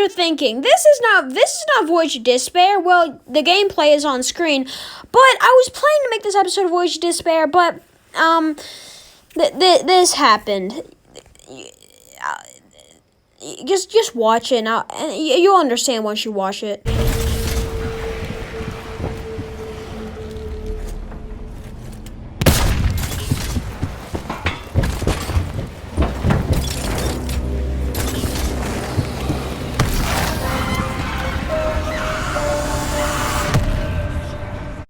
are thinking, this is not Voyage of Despair. Well, the gameplay is on screen, but I was planning to make this episode of Voyage of Despair, but this happened. Just watch it now, and you'll understand once you watch it.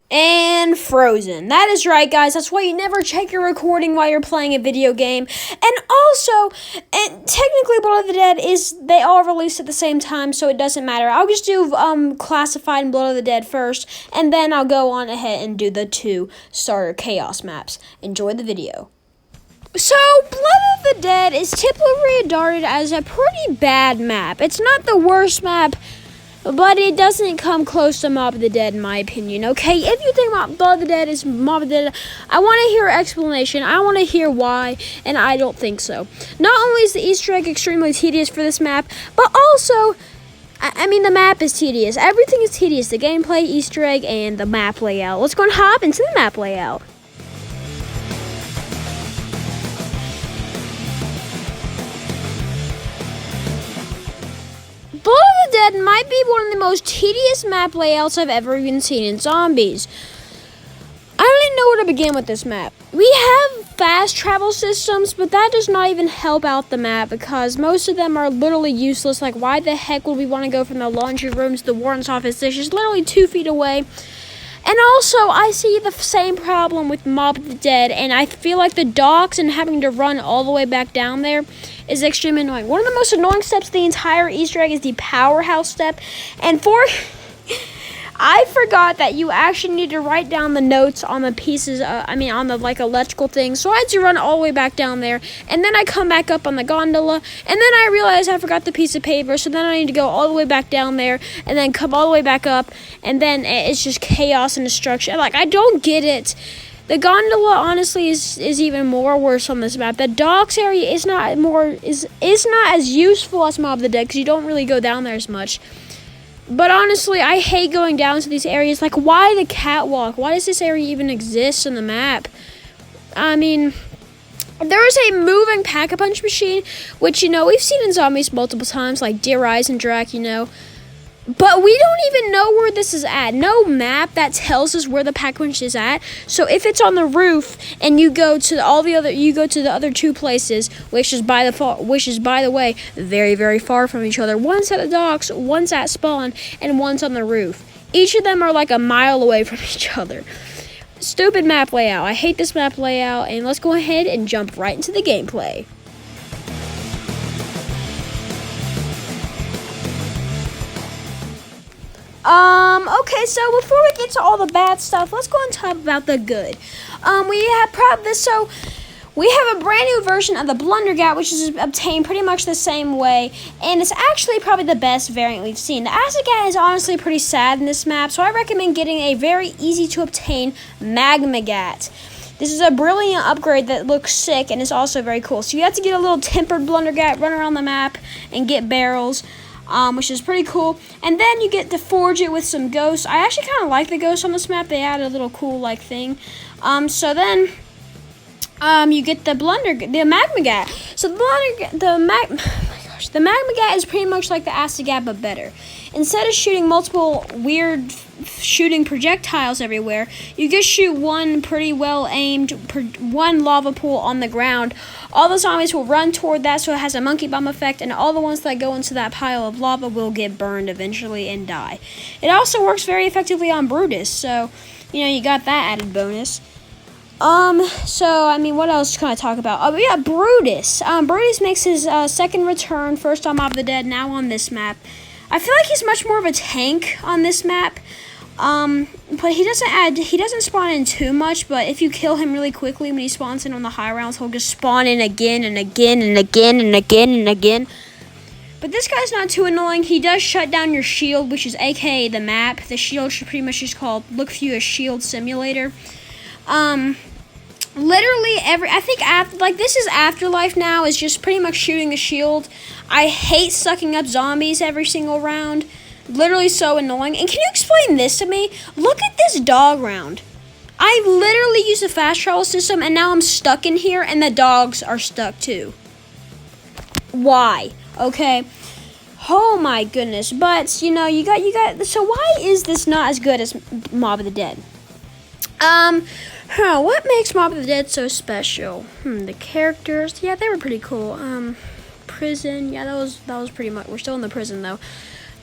And frozen. That is right, guys. That's why you never check your recording while you're playing a video game. And also, technically Blood of the Dead they all released at the same time, so it doesn't matter. I'll just do Classified and Blood of the Dead first, and then I'll go on ahead and do the 2 starter chaos maps. Enjoy the video. So, Blood of the Dead is typically regarded as a pretty bad map. It's not the worst map, but it doesn't come close to Mob of the Dead, in my opinion, okay? If you think Blood of the Dead is Mob of the Dead, I want to hear an explanation. I want to hear why, and I don't think so. Not only is the Easter egg extremely tedious for this map, but also, I mean, the map is tedious. Everything is tedious. The gameplay, Easter egg, and the map layout. Let's go and hop into the map layout. Blood of the Dead might be one of the most tedious map layouts I've ever even seen in zombies. I don't even know where to begin with this map. We have fast travel systems, but that does not even help out the map because most of them are literally useless. Like, why the heck would we want to go from the laundry room to the warden's office? It's just literally 2 feet away. And also, I see the same problem with Mob of the Dead, and I feel like the docks and having to run all the way back down there is extremely annoying. One of the most annoying steps of the entire Easter egg is the powerhouse step, and I forgot that you actually need to write down the notes on the pieces, on the, electrical things, so I had to run all the way back down there, and then I come back up on the gondola, and then I realized I forgot the piece of paper, so then I need to go all the way back down there, and then come all the way back up, and then it's just chaos and destruction. Like, I don't get it. The gondola, honestly, is even more worse on this map. The docks area is not as useful as Mob of the Dead, because you don't really go down there as much. But honestly, I hate going down to these areas. Like, why the catwalk? Why does this area even exist on the map? I mean, there is a moving Pack-a-Punch machine, which, we've seen in zombies multiple times, like Dear Eyes and Drac, But we don't even know where this is at. No map that tells us where the Pack-a-Punch is at. So if it's on the roof and you go to the other 2 places, which is by the way very, very far from each other. One's at the docks, one's at spawn, and one's on the roof. Each of them are like a mile away from each other. Stupid map layout. I hate this map layout, and let's go ahead and jump right into the gameplay. Okay, so before we get to all the bad stuff, let's go and talk about the good. We have a brand new version of the Blundergat, which is obtained pretty much the same way, and it's actually probably the best variant we've seen. The Acid Gat is honestly pretty sad in this map, so I recommend getting a very easy to obtain Magma Gat. This is a brilliant upgrade that looks sick and is also very cool. So you have to get a little tempered Blundergat, run around the map, and get barrels. Which is pretty cool. And then you get to forge it with some ghosts. I actually kind of like the ghosts on this map. They add a little cool thing. So then you get the Magma Gat. So the Magma Gat is pretty much like the Acid Gat, but better. Instead of shooting multiple weird shooting projectiles everywhere, you just shoot one pretty well aimed one lava pool on the ground. All the zombies will run toward that, so it has a monkey bomb effect, and all the ones that go into that pile of lava will get burned eventually and die. It also works very effectively on Brutus, so you got that added bonus. So, I mean, what else can I talk about? Oh, yeah, Brutus. Brutus makes his second return, first on Mob of the Dead, now on this map. I feel like he's much more of a tank on this map. But he doesn't spawn in too much, but if you kill him really quickly when he spawns in on the high rounds, he'll just spawn in again and again and again and again and again. But this guy's not too annoying. He does shut down your shield, which is aka the map. The shield should pretty much just called look for you a shield simulator. Literally I think this is Afterlife now, is just pretty much shooting a shield. I hate sucking up zombies every single round. Literally so annoying. And can you explain this to me? Look at this dog round. I literally used a fast travel system and now I'm stuck in here and the dogs are stuck too. Why? Okay. Oh my goodness. But you got so why is this not as good as Mob of the Dead? What makes Mob of the Dead so special? The characters, yeah, they were pretty cool. Prison, yeah, that was pretty much. We're still in the prison though.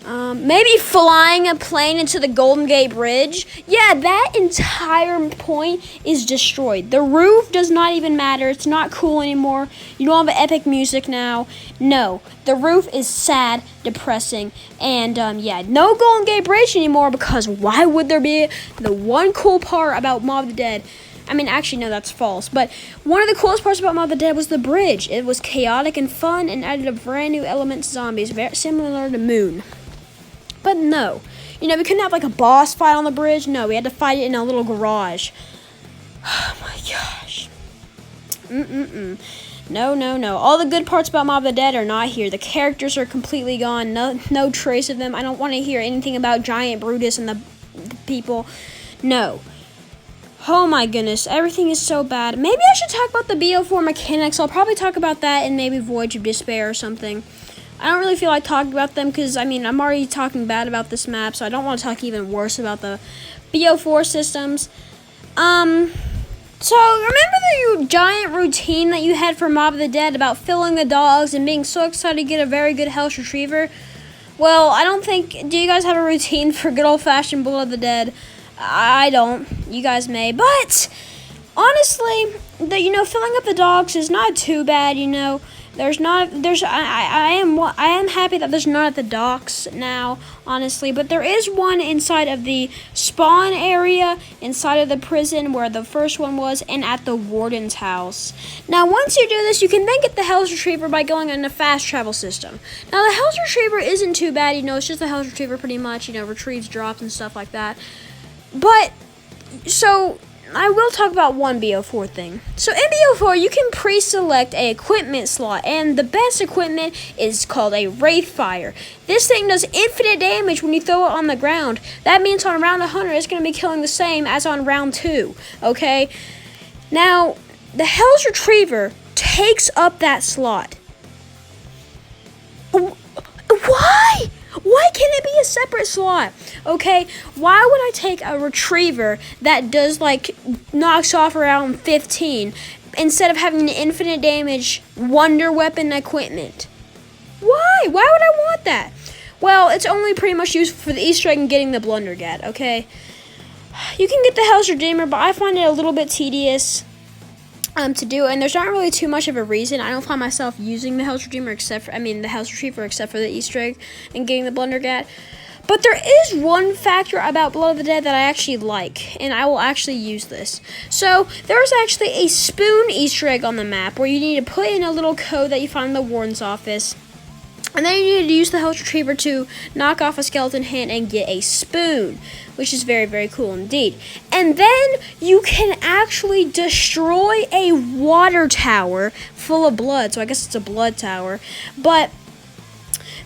Maybe flying a plane into the Golden Gate Bridge. Yeah, that entire point is destroyed. The roof does not even matter. It's not cool anymore. You don't have epic music now. No, the roof is sad, depressing, and yeah, no Golden Gate Bridge anymore, because why would there be? The one cool part about Mob of the Dead, I mean, actually, no, that's false. But one of the coolest parts about Mob of the Dead was the bridge. It was chaotic and fun and added a brand new element to zombies, very similar to Moon. But no, we couldn't have like a boss fight on the bridge. No, we had to fight it in a little garage. Oh my gosh. No. All the good parts about Mob of the Dead are not here. The characters are completely gone. No trace of them. I don't want to hear anything about Giant Brutus and the people. No. Oh my goodness, everything is so bad. Maybe I should talk about the BO4 mechanics. I'll probably talk about that in maybe Voyage of Despair or something. I don't really feel like talking about them because, I'm already talking bad about this map, so I don't want to talk even worse about the BO4 systems. So, remember the giant routine that you had for Mob of the Dead about filling the dogs and being so excited to get a very good Hell's Retriever? Well, I don't think... Do you guys have a routine for good old-fashioned Blood of the Dead? I don't. You guys may. But, honestly, filling up the dogs is not too bad, I am happy that there's none at the docks now, honestly, but there is one inside of the spawn area, inside of the prison where the first one was, and at the warden's house. Now, once you do this, you can then get the Hell's Retriever by going on a fast travel system. Now, the Hell's Retriever isn't too bad, it's just a Hell's Retriever pretty much, retrieves drops and stuff like that. But, so... I will talk about one BO4 thing. So in BO4, you can pre-select a equipment slot, and the best equipment is called a Wraithfire. This thing does infinite damage when you throw it on the ground. That means on round 100, it's going to be killing the same as on round 2, okay? Now, the Hell's Retriever takes up that slot. Why? Why can't it be a separate slot? Okay, why would I take a retriever that does knocks off around 15 instead of having the infinite damage wonder weapon equipment? Why? Why would I want that? Well, it's only pretty much used for the Easter egg and getting the Blundergat, okay? You can get the Hell's Redeemer, but I find it a little bit tedious to do, and there's not really too much of a reason. I don't find myself using the Hell's Redeemer the Hell's Retriever except for the Easter egg and getting the Blundergat. But there is one factor about Blood of the Dead that I actually like, and I will actually use this. So, there's actually a spoon Easter egg on the map where you need to put in a little code that you find in the warden's office. And then you need to use the Hell's Retriever to knock off a skeleton hand and get a spoon, which is very, very cool indeed. And then you can actually destroy a water tower full of blood. So I guess it's a blood tower. But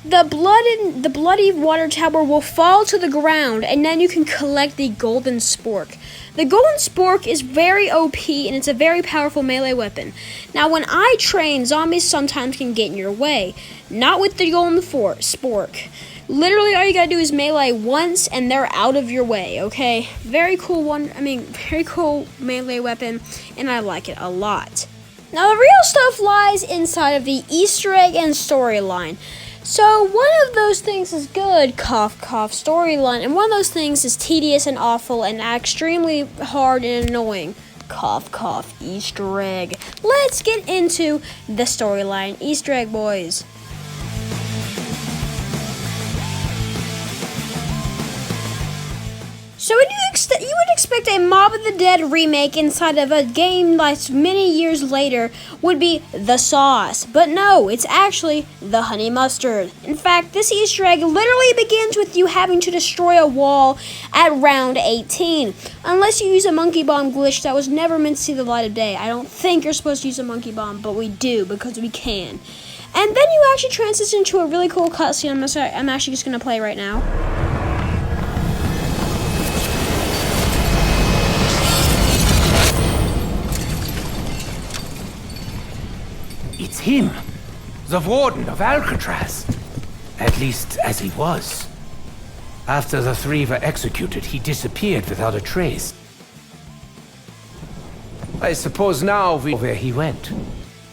the bloody water tower will fall to the ground, and then you can collect the golden spork. The golden spork is very OP, and it's a very powerful melee weapon. Now, when I train, zombies sometimes can get in your way. Not with the golden spork. Literally, all you gotta do is melee once, and they're out of your way, okay? Very cool very cool melee weapon, and I like it a lot. Now, the real stuff lies inside of the Easter egg and storyline. So, one of those things is good, cough, cough, storyline, and one of those things is tedious and awful and extremely hard and annoying. Cough, cough, Easter egg. Let's get into the storyline. Easter egg, boys. So, when you you would expect a Mob of the Dead remake inside of a game that's many years later would be the sauce. But no, it's actually the honey mustard. In fact, this Easter egg literally begins with you having to destroy a wall at round 18. Unless you use a monkey bomb glitch that was never meant to see the light of day. I don't think you're supposed to use a monkey bomb, but we do because we can. And then you actually transition to a really cool cutscene I'm actually just going to play right now. It's him, the Warden of Alcatraz. At least, as he was. After the three were executed, he disappeared without a trace. I suppose now we know where he went.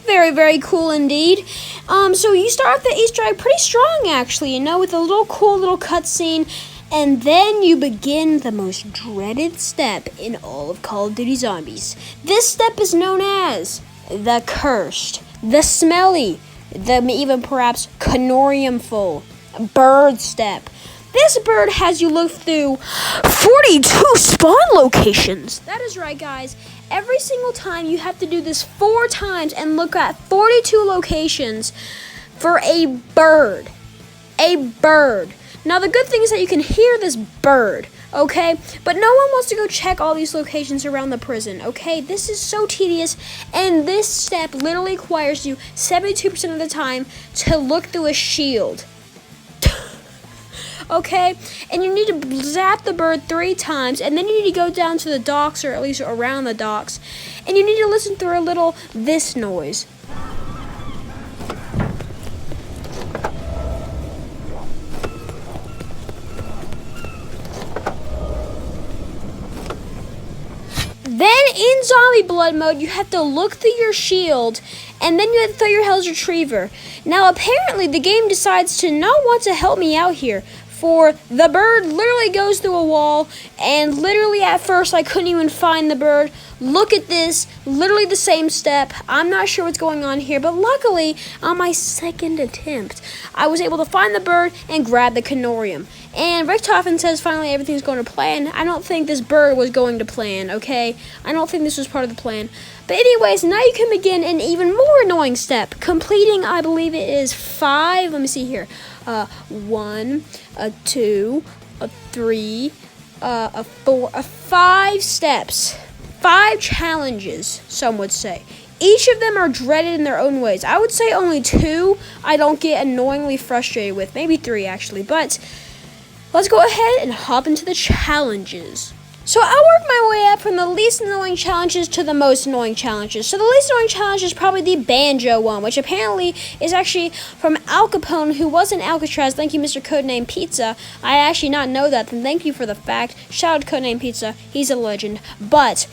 Very, very cool indeed. So you start off the Easter egg pretty strong, actually, you know, with a little cool little cutscene. And then you begin the most dreaded step in all of Call of Duty Zombies. This step is known as the Cursed, the Smelly, the even perhaps Canorium-full Bird Step. This bird has you look through 42 spawn locations. That is right, guys. Every single time you have to do this 4 times and look at 42 locations for a bird. A bird. Now, the good thing is that you can hear this bird, okay? But no one wants to go check all these locations around the prison, okay? This is so tedious, and this step literally requires you 72% of the time to look through a shield. Okay, and you need to zap the bird 3 times, and then you need to go down to the docks, or at least around the docks, and you need to listen through a little this noise. Then in Zombie Blood mode, you have to look through your shield, and then you have to throw your Hell's Retriever. Now apparently the game decides to not want to help me out here. For the bird literally goes through a wall, and literally at first I couldn't even find the bird. Look at this, literally the same step. I'm not sure what's going on here, but luckily on my second attempt, I was able to find the bird and grab the Canorium. And Richtofen says finally everything's going to plan. I don't think this bird was going to plan, okay? I don't think this was part of the plan. But anyways, now you can begin an even more annoying step, completing, I believe it is 5, let me see here, 1, 2, 3, 4, 5 steps, 5 challenges, some would say. Each of them are dreaded in their own ways. I would say only 2 I don't get annoyingly frustrated with, maybe 3 actually, but let's go ahead and hop into the challenges. So I work my way up from the least annoying challenges to the most annoying challenges. So the least annoying challenge is probably the banjo one, which apparently is actually from Al Capone, who was in Alcatraz. Thank you, Mr. Codename Pizza. I actually not know that, then thank you for the fact. Shout out to Codename Pizza. He's a legend. But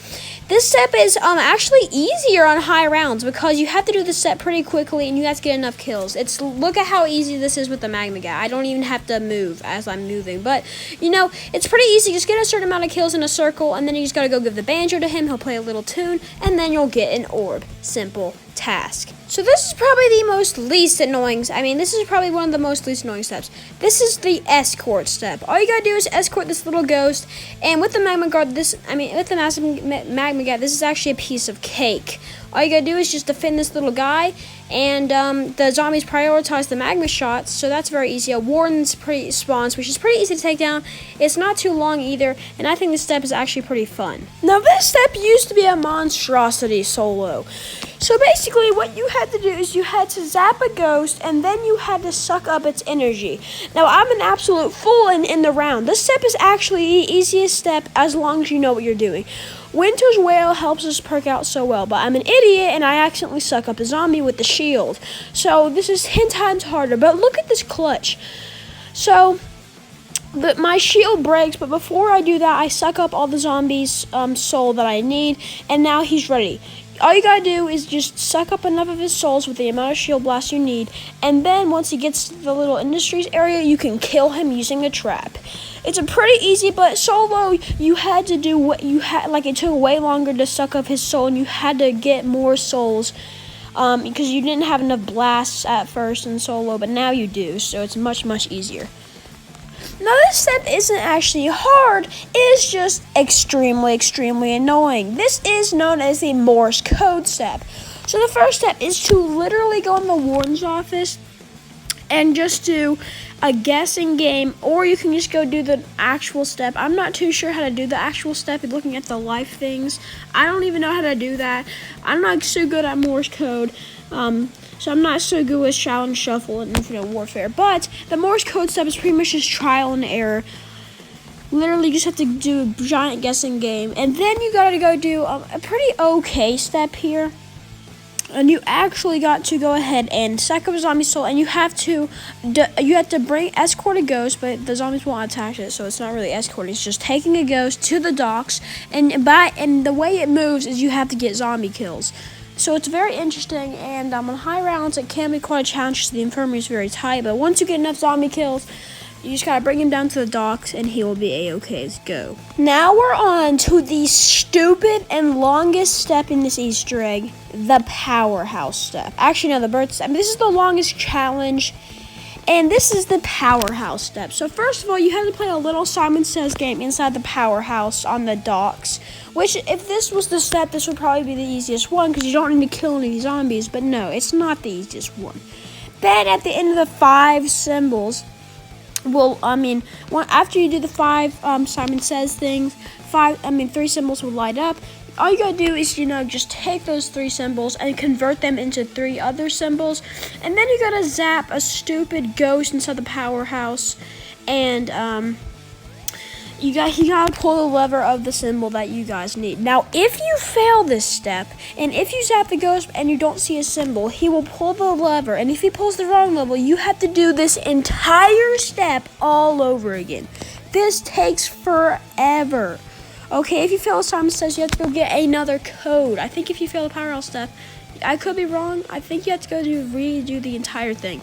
this step is actually easier on high rounds because you have to do this step pretty quickly and you have to get enough kills. Look at how easy this is with the Magma Gat. I don't even have to move as I'm moving. But, you know, it's pretty easy. Just get a certain amount of kills in a circle, and then you just gotta go give the banjo to him. He'll play a little tune, and then you'll get an orb. Simple task. So this is probably the most least annoying. This is probably one of the most least annoying steps. This is the escort step. All you gotta do is escort this little ghost, and with the magma guard, with the massive magma gat, this is actually a piece of cake. All you gotta do is just defend this little guy, and the zombies prioritize the magma shots, so that's very easy. A warden spawns, which is pretty easy to take down. It's not too long either, and I think this step is actually pretty fun. Now this step used to be a monstrosity solo. So basically what you had to do is you had to zap a ghost, and then you had to suck up its energy. Now I'm an absolute fool in the round. This step is actually the easiest step as long as you know what you're doing. Winter's Wail helps us perk out so well, but I'm an idiot and I accidentally suck up a zombie with the shield. So this is 10 times harder, but look at this clutch. So my shield breaks, but before I do that, I suck up all the zombies' soul that I need, and now he's ready. All you gotta do is just suck up enough of his souls with the amount of shield blast you need, and then once he gets to the little industries area, you can kill him using a trap. It's a pretty easy, but solo, you had to do what you had, like it took way longer to suck up his soul, and you had to get more souls, because you didn't have enough blasts at first in solo, but now you do, so it's much, much easier. Now this step isn't actually hard, it's just extremely annoying. This is known as the Morse code step. So the first step is to literally go in the warden's office and just do a guessing game, or you can just go do the actual step. I'm not too sure how to do the actual step looking at the life things. I don't even know how to do that. I'm not so good at Morse code. So I'm not so good with Challenge Shuffle and Infinite Warfare. But the Morse code step is pretty much just trial and error. Literally, you just have to do a giant guessing game. And then you gotta go do a pretty okay step here. And you actually got to go ahead and sack up a zombie soul, and you have to escort a ghost, but the zombies won't attack it, so it's not really escorting. It's just taking a ghost to the docks, and the way it moves is you have to get zombie kills. So it's very interesting, and on high rounds it can be quite a challenge because the infirmary is very tight. But once you get enough zombie kills, you just gotta bring him down to the docks, and he will be a-okay. Let's go. Now we're on to the stupid and longest step in this Easter egg, the powerhouse step. Actually, no, the bird step. This is the longest challenge, and this is the powerhouse step. So first of all, you have to play a little Simon Says game inside the powerhouse on the docks. Which, if this was the step, this would probably be the easiest one because you don't need to kill any zombies. But no, it's not the easiest one. Then at the end of the 5 symbols, after you do the 5 Simon Says things, 3 symbols will light up. All you gotta do is, just take those 3 symbols and convert them into 3 other symbols. And then you gotta zap a stupid ghost inside the powerhouse. And, you gotta pull the lever of the symbol that you guys need. Now, if you fail this step, and if you zap the ghost and you don't see a symbol, he will pull the lever. And if he pulls the wrong lever, you have to do this entire step all over again. This takes forever. Okay, if you fail Simon Says, you have to go get another code. I think if you fail the powerhouse step, I could be wrong. I think you have to go redo the entire thing.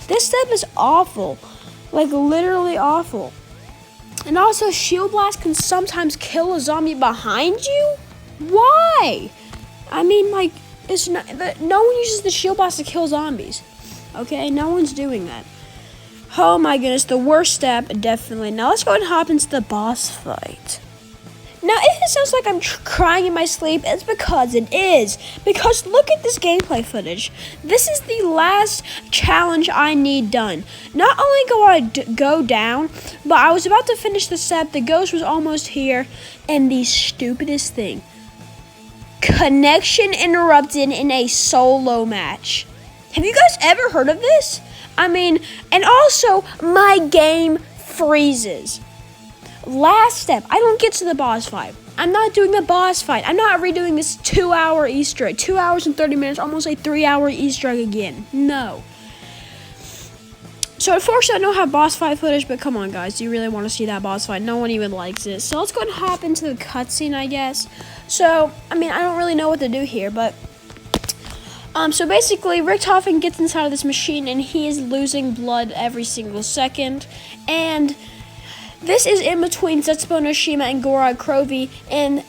This step is awful. Like, literally awful. And also, Shield Blast can sometimes kill a zombie behind you? Why? I mean, it's not, no one uses the Shield Blast to kill zombies. Okay, no one's doing that. Oh my goodness, the worst step, definitely. Now let's go ahead and hop into the boss fight. Now, if it sounds like I'm crying in my sleep, it's because it is. Because look at this gameplay footage. This is the last challenge I need done. Not only do I go down, but I was about to finish the step, the ghost was almost here, and the stupidest thing. Connection interrupted in a solo match. Have you guys ever heard of this? And also, my game freezes. Last step, I don't get to the boss fight. I'm not doing the boss fight. I'm not redoing this 2-hour Easter egg. 2 hours and 30 minutes, almost a 3-hour Easter egg again. No. So unfortunately, I don't have boss fight footage, but come on, guys. You really want to see that boss fight? No one even likes it. So let's go ahead and hop into the cutscene, I guess. So, I don't really know what to do here, but... So basically, Richtofen gets inside of this machine, and he is losing blood every single second. And... this is in between Zetsubo Noshima and Gorod Krovi, and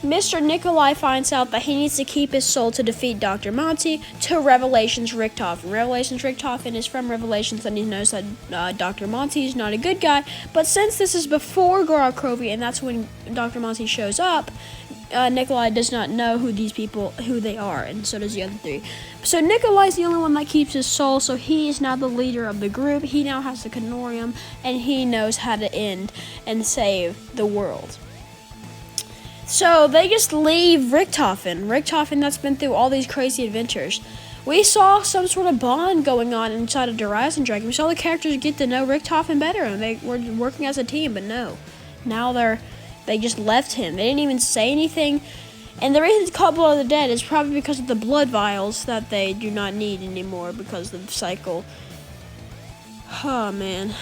Mr. Nikolai finds out that he needs to keep his soul to defeat Dr. Monty to Revelations Richtofen. Revelations Richtofen is from Revelations, and he knows that Dr. Monty is not a good guy, but since this is before Gorod Krovi, and that's when Dr. Monty shows up, Nikolai does not know who they are, and so does the other 3. So Nikolai's the only one that keeps his soul, so he is now the leader of the group. He now has the Canorium, and he knows how to end and save the world. So they just leave Richtofen. Richtofen that's been through all these crazy adventures. We saw some sort of bond going on inside of Horizon Dragon. We saw the characters get to know Richtofen better, and they were working as a team, but no. Now they just left him. They didn't even say anything. And the reason it's called Blood of the Dead is probably because of the blood vials that they do not need anymore because of the cycle. Oh, man.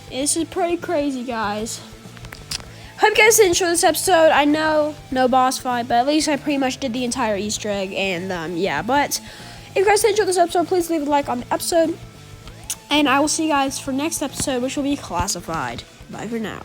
This is pretty crazy, guys. Hope you guys did enjoy this episode. I know, no boss fight, but at least I pretty much did the entire Easter egg. And, yeah. But if you guys did enjoy this episode, please leave a like on the episode. And I will see you guys for next episode, which will be Classified. Bye for now.